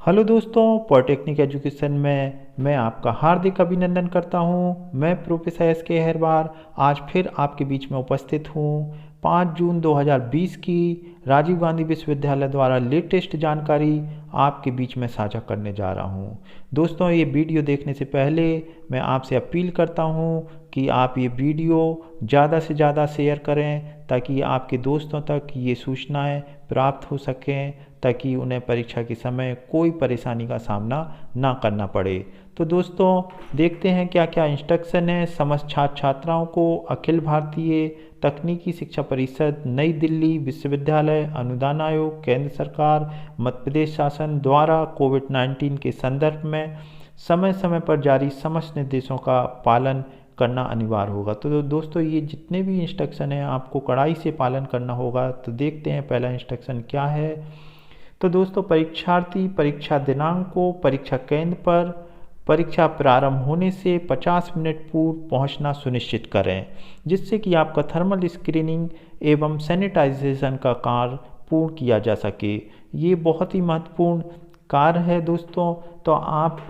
Hello दोस्तों, polytechnic education में मैं आपका हार्दिक अभिनंदन करता हूं। मैं प्रोफेसर एस के अहिरबार आज फिर आपके बीच में उपस्थित हूं। 5 जून 2020 की राजीव गांधी विश्वविद्यालय द्वारा लेटेस्ट जानकारी आपके बीच में साझा करने जा रहा हूं। दोस्तों, ये वीडियो देखने से पहले मैं आपसे अपील करता हूं कि आप ये वीडियो ज़्यादा से ज़्यादा शेयर करें ताकि आपके दोस्तों तक ये सूचनाएं प्राप्त हो सकें, ताकि उन्हें परीक्षा के समय कोई परेशानी का सामना ना करना पड़े। तो दोस्तों, देखते हैं क्या क्या इंस्ट्रक्शन है समस्त छात्र छात्राओं को। अखिल भारतीय तकनीकी शिक्षा परिषद, नई दिल्ली विश्वविद्यालय अनुदान आयोग, केंद्र सरकार, मध्य प्रदेश शासन द्वारा कोविड-19 के संदर्भ में समय समय पर जारी समस्त निर्देशों का पालन करना अनिवार्य होगा। तो दोस्तों, ये जितने भी इंस्ट्रक्शन हैं आपको कड़ाई से पालन करना होगा। तो देखते हैं पहला इंस्ट्रक्शन क्या है। तो दोस्तों, परीक्षार्थी परीक्षा दिनांक को परीक्षा केंद्र पर परीक्षा प्रारंभ होने से 50 मिनट पूर्व पहुंचना सुनिश्चित करें, जिससे कि आपका थर्मल स्क्रीनिंग एवं सैनिटाइजेशन का कार्य पूर्ण किया जा सके। ये बहुत ही महत्वपूर्ण कार्य है दोस्तों। तो आप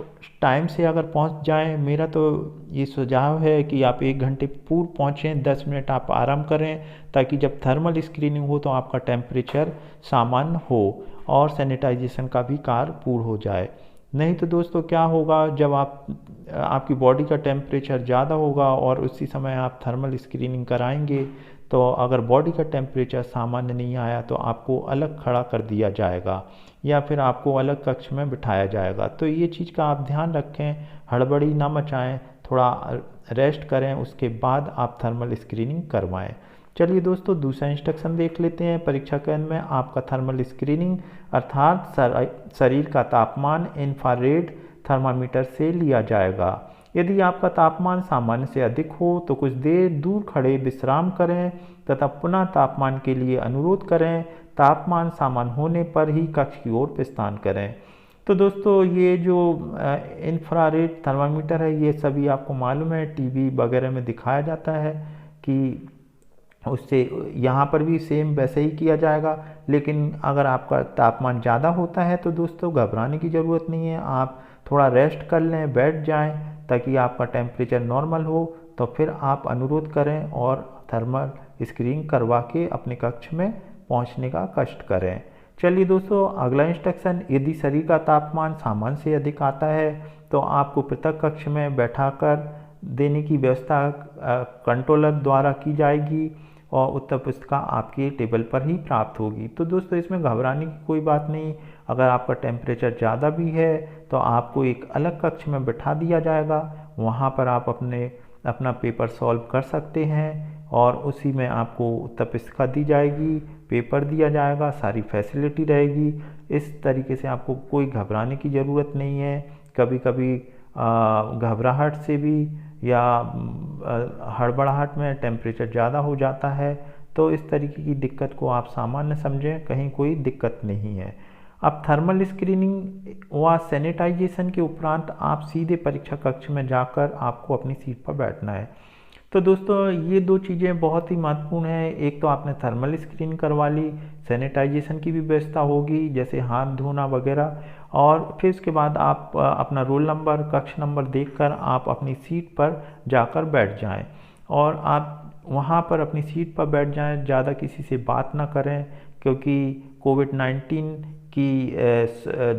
टाइम से अगर पहुंच जाएं, मेरा तो ये सुझाव है कि आप 1 घंटे पूर्व पहुंचें, 10 मिनट आप आराम करें, ताकि जब थर्मल स्क्रीनिंग हो तो आपका टेम्परेचर सामान्य हो और सैनिटाइजेशन का भी कार्य पूर्ण हो जाए। नहीं तो दोस्तों, क्या होगा, जब आपकी बॉडी का टेम्परेचर ज़्यादा होगा और उसी समय आप थर्मल स्क्रीनिंग कराएंगे, तो अगर बॉडी का टेम्परेचर सामान्य नहीं आया तो आपको अलग खड़ा कर दिया जाएगा या फिर आपको अलग कक्ष में बिठाया जाएगा। तो ये चीज़ का आप ध्यान रखें, हड़बड़ी ना मचाएं, थोड़ा रेस्ट करें, उसके बाद आप थर्मल स्क्रीनिंग करवाएं। चलिए दोस्तों, दूसरा इंस्ट्रक्शन देख लेते हैं। परीक्षा केंद्र में आपका थर्मल स्क्रीनिंग अर्थात शरीर का तापमान इंफ्रारेड थर्मामीटर से लिया जाएगा। यदि आपका तापमान सामान्य से अधिक हो तो कुछ देर दूर खड़े विश्राम करें तथा पुनः तापमान के लिए अनुरोध करें। तापमान सामान्य होने पर ही कक्ष की ओर प्रस्थान करें। तो दोस्तों, ये जो इंफ्रारेड थर्मामीटर है, ये सभी आपको मालूम है, टीवी वगैरह में दिखाया जाता है कि उससे यहाँ पर भी सेम वैसे ही किया जाएगा। लेकिन अगर आपका तापमान ज़्यादा होता है तो दोस्तों घबराने की ज़रूरत नहीं है। आप थोड़ा रेस्ट कर लें, बैठ जाएं, ताकि आपका टेम्परेचर नॉर्मल हो। तो फिर आप अनुरोध करें और थर्मल स्क्रीनिंग करवा के अपने कक्ष में पहुंचने का कष्ट करें। चलिए दोस्तों, अगला इंस्ट्रक्शन, यदि शरीर का तापमान सामान्य से अधिक आता है तो आपको पृथक कक्ष में बैठाकर देने की व्यवस्था कंट्रोलर द्वारा की जाएगी और उत्तर पुस्तिका आपके टेबल पर ही प्राप्त होगी। तो दोस्तों, इसमें घबराने की कोई बात नहीं। अगर आपका टेम्परेचर ज़्यादा भी है तो आपको एक अलग कक्ष में बैठा दिया जाएगा, वहाँ पर आप अपना पेपर सॉल्व कर सकते हैं और उसी में आपको उत्तर पुस्तिका दी जाएगी, पेपर दिया जाएगा, सारी फैसिलिटी रहेगी। इस तरीके से आपको कोई घबराने की ज़रूरत नहीं है। कभी कभी घबराहट से भी या हड़बड़ाहट में टेम्परेचर ज़्यादा हो जाता है, तो इस तरीके की दिक्कत को आप सामान्य समझें, कहीं कोई दिक्कत नहीं है। अब थर्मल स्क्रीनिंग व सैनिटाइजेशन के उपरांत आप सीधे परीक्षा कक्ष में जाकर आपको अपनी सीट पर बैठना है। तो दोस्तों, ये 2 चीज़ें बहुत ही महत्वपूर्ण हैं। एक तो आपने थर्मल स्क्रीनिंग करवा ली, सैनिटाइजेशन की भी व्यवस्था होगी, जैसे हाथ धोना वगैरह, और फिर उसके बाद आप अपना रोल नंबर, कक्ष नंबर देखकर आप अपनी सीट पर जाकर बैठ जाएं और आप वहाँ पर अपनी सीट पर बैठ जाएं। ज़्यादा किसी से बात ना करें, क्योंकि कोविड-19 की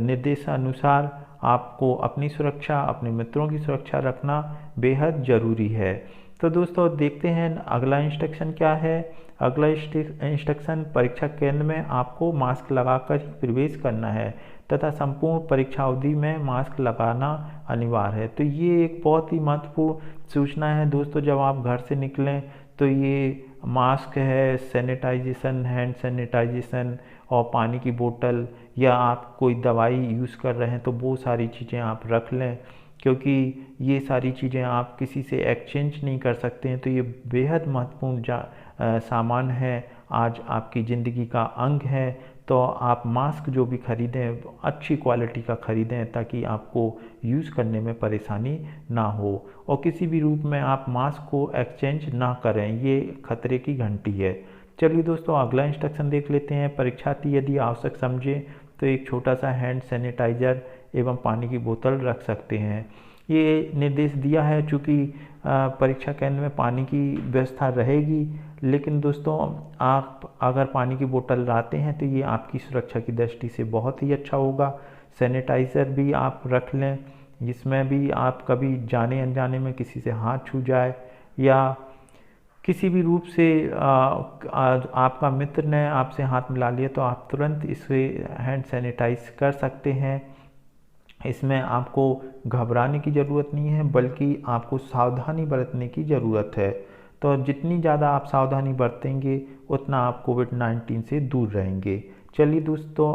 निर्देशानुसार आपको अपनी सुरक्षा, अपने मित्रों की सुरक्षा रखना बेहद ज़रूरी है। तो दोस्तों, देखते हैं अगला इंस्ट्रक्शन क्या है। अगला इंस्ट्रक्शन, परीक्षा केंद्र में आपको मास्क लगाकर ही प्रवेश करना है तथा संपूर्ण परीक्षा अवधि में मास्क लगाना अनिवार्य है। तो ये एक बहुत ही महत्वपूर्ण सूचना है दोस्तों। जब आप घर से निकलें तो ये मास्क है, सैनिटाइजेशन, हैंड सैनिटाइजेशन और पानी की बोतल, या आप कोई दवाई यूज़ कर रहे हैं तो वो सारी चीज़ें आप रख लें, क्योंकि ये सारी चीज़ें आप किसी से एक्सचेंज नहीं कर सकते हैं। तो ये बेहद महत्वपूर्ण सामान है, आज आपकी ज़िंदगी का अंग है। तो आप मास्क जो भी ख़रीदें अच्छी क्वालिटी का ख़रीदें, ताकि आपको यूज़ करने में परेशानी ना हो, और किसी भी रूप में आप मास्क को एक्सचेंज ना करें, ये खतरे की घंटी है। चलिए दोस्तों, अगला इंस्ट्रक्शन देख लेते हैं। परीक्षार्थी यदि आवश्यक समझे तो एक छोटा सा हैंड सैनिटाइज़र एवं पानी की बोतल रख सकते हैं। ये निर्देश दिया है चूँकि परीक्षा केंद्र में पानी की व्यवस्था रहेगी, लेकिन दोस्तों आप अगर पानी की बोतल लाते हैं तो ये आपकी सुरक्षा की दृष्टि से बहुत ही अच्छा होगा। सैनिटाइज़र भी आप रख लें, जिसमें भी आप कभी जाने अनजाने में किसी से हाथ छू जाए या किसी भी रूप से आपका मित्र ने आपसे हाथ मिला लिया तो आप तुरंत इसे हैंड सैनिटाइज कर सकते हैं। इसमें आपको घबराने की ज़रूरत नहीं है, बल्कि आपको सावधानी बरतने की ज़रूरत है। तो जितनी ज़्यादा आप सावधानी बरतेंगे उतना आप कोविड-19 से दूर रहेंगे। चलिए दोस्तों,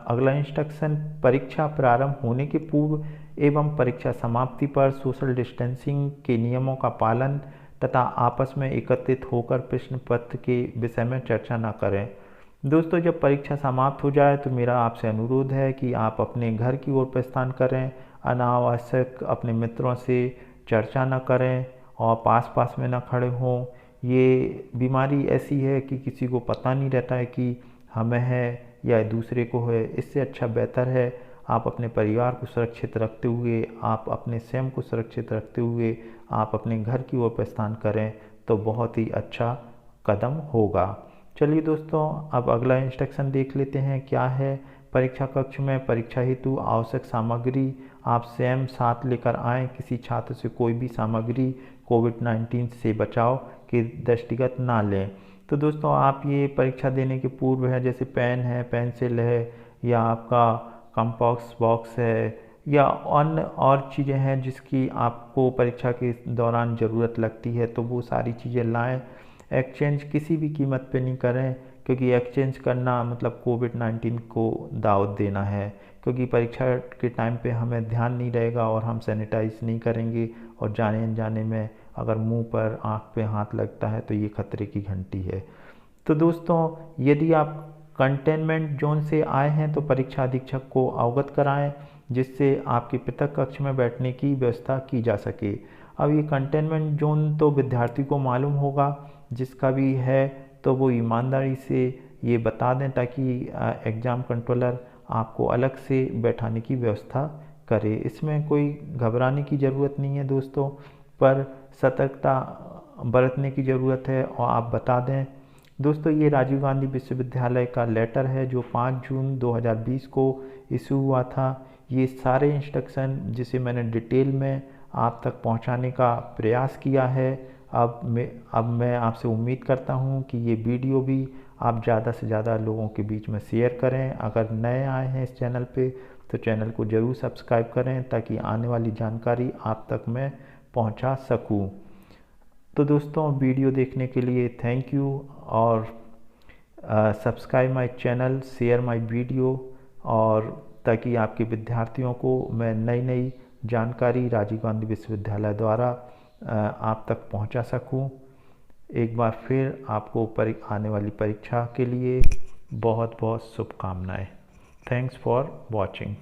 अगला इंस्ट्रक्शन, परीक्षा प्रारंभ होने के पूर्व एवं परीक्षा समाप्ति पर सोशल डिस्टेंसिंग के नियमों का पालन तथा आपस में एकत्रित होकर प्रश्न पत्र के विषय में चर्चा न करें। दोस्तों, जब परीक्षा समाप्त हो जाए तो मेरा आपसे अनुरोध है कि आप अपने घर की ओर प्रस्थान करें, अनावश्यक अपने मित्रों से चर्चा न करें और पास में न खड़े हों। ये बीमारी ऐसी है कि किसी को पता नहीं रहता है कि हमें है या दूसरे को है। इससे अच्छा बेहतर है आप अपने परिवार को सुरक्षित रखते हुए, आप अपने स्वयं को सुरक्षित रखते हुए आप अपने घर की ओर प्रस्थान करें तो बहुत ही अच्छा कदम होगा। चलिए दोस्तों, अब अगला इंस्ट्रक्शन देख लेते हैं क्या है। परीक्षा कक्ष में परीक्षा हेतु आवश्यक सामग्री आप स्वयं साथ लेकर आएँ। किसी छात्र से कोई भी सामग्री कोविड-19 से बचाव के दृष्टिगत ना लें। तो दोस्तों, आप ये परीक्षा देने के पूर्व है, जैसे पेन है, पेंसिल है या आपका कंपास बॉक्स है या अन्य और चीज़ें हैं जिसकी आपको परीक्षा के दौरान ज़रूरत लगती है, तो वो सारी चीज़ें लाएं। एक्सचेंज किसी भी कीमत पे नहीं करें, क्योंकि एक्सचेंज करना मतलब कोविड-19 को दावत देना है। क्योंकि परीक्षा के टाइम पे हमें ध्यान नहीं रहेगा और हम सैनिटाइज नहीं करेंगे और जाने अनजाने में अगर मुंह पर, आँख पे हाथ लगता है तो ये खतरे की घंटी है। तो दोस्तों, यदि आप कंटेनमेंट जोन से आए हैं तो परीक्षा अधीक्षक को अवगत कराएं, जिससे आपके पृथक कक्ष में बैठने की व्यवस्था की जा सके। अब ये कंटेनमेंट जोन तो विद्यार्थी को मालूम होगा, जिसका भी है तो वो ईमानदारी से ये बता दें ताकि एग्ज़ाम कंट्रोलर आपको अलग से बैठाने की व्यवस्था करे। इसमें कोई घबराने की ज़रूरत नहीं है दोस्तों, पर सतर्कता बरतने की ज़रूरत है और आप बता दें। दोस्तों, ये राजीव गांधी विश्वविद्यालय का लेटर है जो 5 जून 2020 को इशू हुआ था। ये सारे इंस्ट्रक्शन जिसे मैंने डिटेल में आप तक पहुंचाने का प्रयास किया है। अब मैं आपसे उम्मीद करता हूं कि ये वीडियो भी आप ज़्यादा से ज़्यादा लोगों के बीच में शेयर करें। अगर नए आए हैं इस चैनल पे तो चैनल को ज़रूर सब्सक्राइब करें ताकि आने वाली जानकारी आप तक मैं पहुंचा सकूं। तो दोस्तों, वीडियो देखने के लिए थैंक यू और subscribe my channel, share my video, और ताकि आपके विद्यार्थियों को मैं नई जानकारी राजीव गांधी विश्वविद्यालय द्वारा आप तक पहुंचा सकूं। एक बार फिर आपको आने वाली परीक्षा के लिए बहुत बहुत शुभकामनाएं। Thanks for watching.